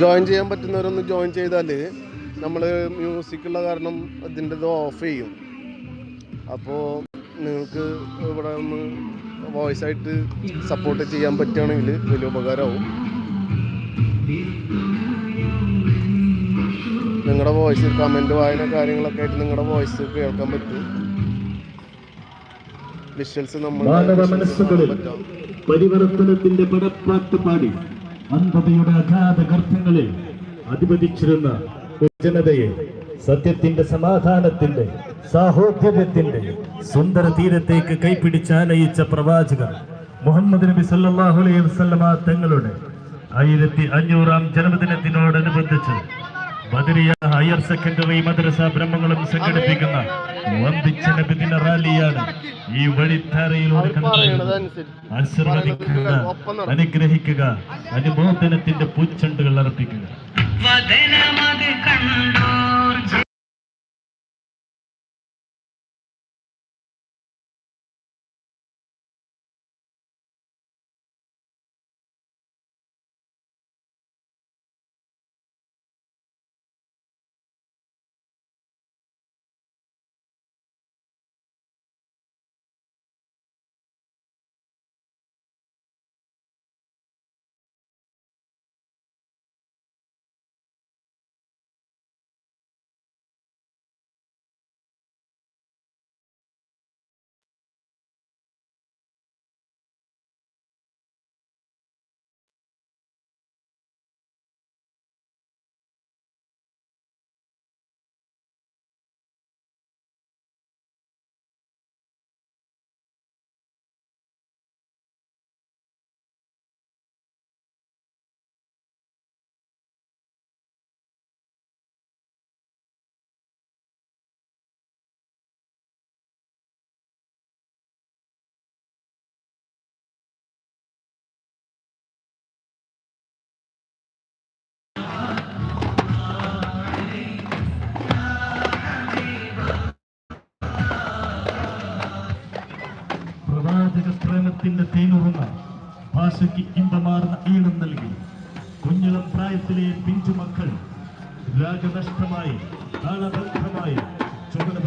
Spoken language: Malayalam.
ജോയിൻ ചെയ്യാൻ പറ്റുന്നവരൊന്ന് ജോയിൻ ചെയ്താൽ നമ്മൾ മ്യൂസിക്കുള്ള കാരണം അതിൻ്റെത് ഓഫ് ചെയ്യും. അപ്പോൾ നിങ്ങൾക്ക് ഇവിടെ ഒന്ന് വോയിസ് ആയിട്ട് സപ്പോർട്ട് ചെയ്യാൻ പറ്റുകയാണെങ്കിൽ വലിയ ഉപകാരമാവും. നിങ്ങളുടെ വോയിസ് കമൻറ്റ് വായന കാര്യങ്ങളൊക്കെ ആയിട്ട് നിങ്ങളുടെ വോയിസ് കേൾക്കാൻ പറ്റും. വിഷ്വൽസ് മനസ്സുകളിൽ പരിവർത്തനത്തിന്റെ പടപ്പാട്ട് പാടി അന്ധതയുടെ അഗാധ ഗർത്തങ്ങളിൽ അധിപതിച്ചിരുന്ന ജനതയെ സത്യത്തിന്റെ, സമാധാനത്തിന്റെ, സാഹോദര്യത്തിന്റെ സുന്ദര തീരത്തേക്ക് കൈപിടിച്ചാനയിച്ച പ്രവാചകർ മുഹമ്മദ് നബി സല്ലല്ലാഹു അലൈഹി വസല്ലമ തങ്ങളുടെ 1500-ാം ജന്മദിനത്തിനോടനുബന്ധിച്ച് ബദരിയ ഹയർ സെക്കൻഡറി മദ്രസ ബ്രഹ്മങ്ങളും സംഘടിപ്പിക്കുന്ന വമ്പിച്ച നബിദിന റാലിയാണ് ഈ വഴിത്താരയിലൂടെ ആശീർവദിക്കുക, അനുഗ്രഹിക്കുക, അനുമോദനത്തിന്റെ പൂച്ചെണ്ടുകൾ അർപ്പിക്കുക. പ്രേമത്തിന്റെ തേനുറുന്ന ഭാഷയ്ക്ക് ഇമ്പമാർന്ന ഈണം നൽകി കുഞ്ഞിളം പ്രായത്തിലെ പിഞ്ചുമക്കൾ രാഗനഷ്ടമായി താളബദ്ധമായി ചുമതല